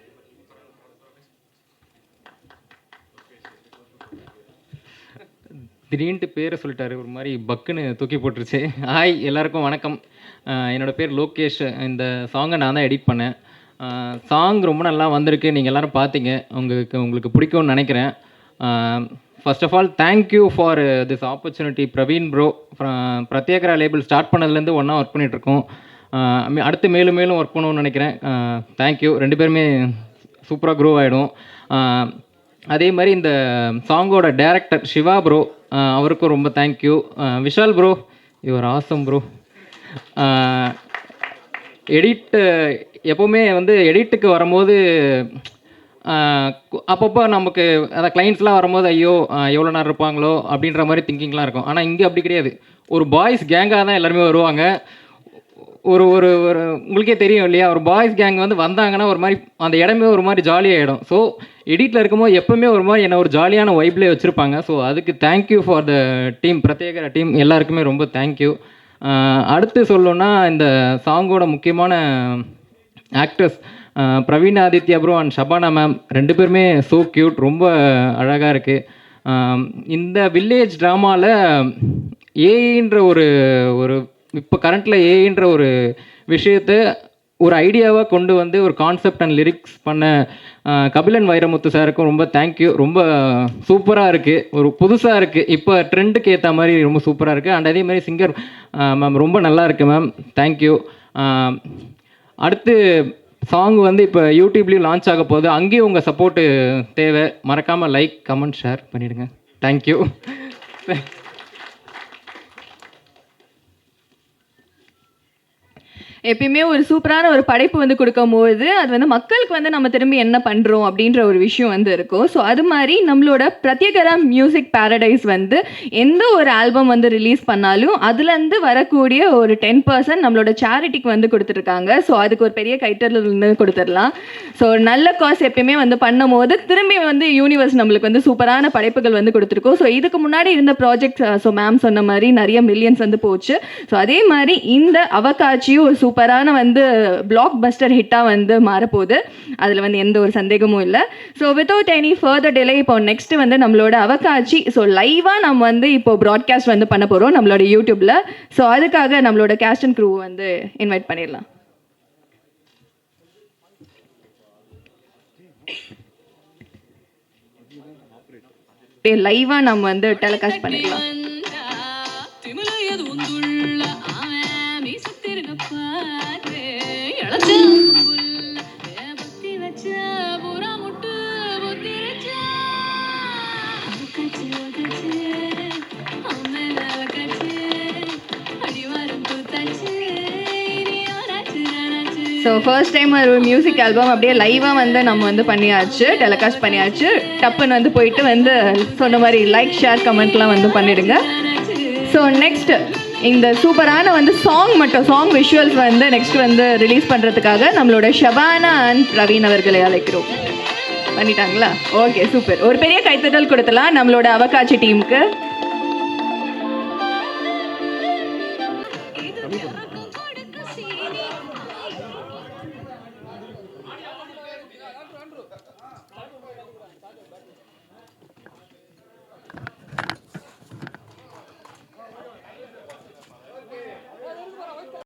Speaker 9: திடீர்னு பேரை சொல்லிட்டாரு, ஒரு மாதிரி பக்குன்னு தூக்கி போட்டுருச்சு. ஹாய் எல்லாருக்கும் வணக்கம். என்னோடய பேர் லோகேஷ். இந்த சாங்கை நான் தான் எடிட் பண்ணேன். சாங் ரொம்ப நல்லா வந்திருக்கு, நீங்கள் எல்லோரும் பார்த்தீங்க, உங்களுக்கு பிடிக்கும்னு நினைக்கிறேன். First of all thank you for this opportunity Praveen bro. Prathyegara label start பண்ணதுலேருந்து ஒன்றா ஒர்க் பண்ணிகிட்ருக்கோம். அடுத்து மேலும் மேலும் ஒர்க் பண்ணணும்னு நினைக்கிறேன். தேங்க்யூ, 2 பேருமே சூப்பராக க்ரோ ஆகிடும். அதே மாதிரி இந்த சாங்கோட டைரக்டர் சிவா ப்ரோ, அவருக்கும் ரொம்ப thank you. Vishal bro, your awesome bro. எப்போவுமே வந்து எடிட்டுக்கு வரும்போது அப்பப்போ நமக்கு அந்த கிளைண்ட்ஸ்லாம் வரும்போது ஐயோ எவ்வளோ நேரம் இருப்பாங்களோ அப்படின்ற மாதிரி திங்கிங்லாம் இருக்கும். ஆனால் இங்கே அப்படி கிடையாது, ஒரு பாய்ஸ் கேங்காக தான் எல்லாருமே வருவாங்க. ஒரு ஒரு ஒரு உங்களுக்கே தெரியும் இல்லையா, ஒரு பாய்ஸ் கேங் வந்து வந்தாங்கன்னா ஒரு மாதிரி அந்த இடமே ஒரு மாதிரி ஜாலியாகிடும். ஸோ எடிட்டில் இருக்கும்போது எப்போவுமே ஒரு மாதிரி என்ன ஒரு ஜாலியான வைப்லேயே வச்சுருப்பாங்க. ஸோ அதுக்கு தேங்க்யூ ஃபார் த டீம், பிரத்யேக டீம் எல்லாருக்குமே ரொம்ப தேங்க்யூ. அடுத்து சொல்லணுன்னா இந்த சாங்கோட முக்கியமான actors Praveen Aditya bro and Shabana ma'am, 2 பேருமே ஸோ க்யூட், ரொம்ப அழகாக இருக்குது. இந்த வில்லேஜ் ட்ராமாவில் ஏன்ற ஒரு இப்போ கரண்ட்டில் ஏன்ற ஒரு விஷயத்தை ஒரு ஐடியாவாக கொண்டு வந்து ஒரு கான்செப்ட் அண்ட் லிரிக்ஸ் பண்ண கபிலன் வைரமுத்து சாருக்கும் ரொம்ப தேங்க்யூ. ரொம்ப சூப்பராக இருக்குது, ஒரு புதுசாக இருக்குது, இப்போ ட்ரெண்டுக்கு ஏற்ற மாதிரி ரொம்ப சூப்பராக இருக்குது. அண்ட் அதே மாதிரி சிங்கர் மேம் ரொம்ப நல்லா இருக்குது மேம், தேங்க்யூ. அடுத்து சாங் வந்து இப்போ யூடியூப்லேயும் லான்ச் ஆக போகுது, அங்கேயும் உங்கள் சப்போர்ட்டு தேவை. மறக்காமல் லைக் கமெண்ட் ஷேர் பண்ணிவிடுங்க. தேங்க்யூ.
Speaker 3: எப்பயுமே ஒரு சூப்பரான ஒரு படைப்பு வந்து கொடுக்கும்போது அது வந்து மக்களுக்கு வந்து நம்ம திரும்பி என்ன பண்ணுறோம் அப்படின்ற ஒரு விஷயம் வந்து இருக்கும். ஸோ அது மாதிரி நம்மளோட பிரத்யேகரா மியூசிக் பேரடைஸ் வந்து எந்த ஒரு ஆல்பம் வந்து ரிலீஸ் பண்ணாலும் அதுலேருந்து வரக்கூடிய ஒரு 10% நம்மளோட சேரிட்டிக்கு வந்து கொடுத்துருக்காங்க. ஸோ அதுக்கு ஒரு பெரிய கைத்தறல் வந்து கொடுத்துடலாம். ஸோ நல்ல காஸ் எப்பயுமே வந்து பண்ணும் போது திரும்பி வந்து யூனிவர்ஸ் நம்மளுக்கு வந்து சூப்பரான படைப்புகள் வந்து கொடுத்துருக்கோம். ஸோ இதுக்கு முன்னாடி இருந்த ப்ராஜெக்ட் ஸோ மேம் சொன்ன மாதிரி நிறைய மில்லியன்ஸ் வந்து போச்சு. ஸோ அதே மாதிரி இந்த அவகாட்சியும் ஒரு சூப்பரான வந்து பிளாக் பஸ்டர் ஹிட்டாக வந்து மாறப்போகுது, அதில் வந்து எந்த ஒரு சந்தேகமும் இல்லை. So without any further delay இப்போ நெக்ஸ்ட் வந்து நம்மளோட அவகாட்சி ஸோ லைவாக நம்ம வந்து இப்போ ப்ராட்காஸ்ட் வந்து பண்ண போகிறோம் நம்மளோட யூடியூப்பில். ஸோ அதுக்காக நம்மளோட கேஸ்ட் அண்ட் க்ரூ வந்து இன்வைட் பண்ணிடலாம். லைவாக நம்ம வந்து டெலிகாஸ்ட் பண்ணிடலாம். ஸோ ஃபர்ஸ்ட் டைம் ஒரு மியூசிக் ஆல்பம் அப்படியே லைவாக வந்து நம்ம வந்து பண்ணியாச்சு, டெலிகாஸ்ட் பண்ணியாச்சு. டப்புன்னு வந்து போயிட்டு வந்து சொன்ன மாதிரி லைக் ஷேர் கமெண்ட்லாம் வந்து பண்ணிடுங்க. ஸோ நெக்ஸ்ட் இந்த சூப்பரான வந்து சாங் விஷுவல்ஸ் வந்து நெக்ஸ்ட் வந்து ரிலீஸ் பண்ணுறதுக்காக நம்மளோட ஷபானா அண்ட் பிரவீன் அவர்களை அழைக்கிறோம். பண்ணிட்டாங்களா? Okay, super. ஒரு பெரிய கைத்தட்டல் கொடுத்தலாம் நம்மளோட அவகாட்சி டீமுக்கு.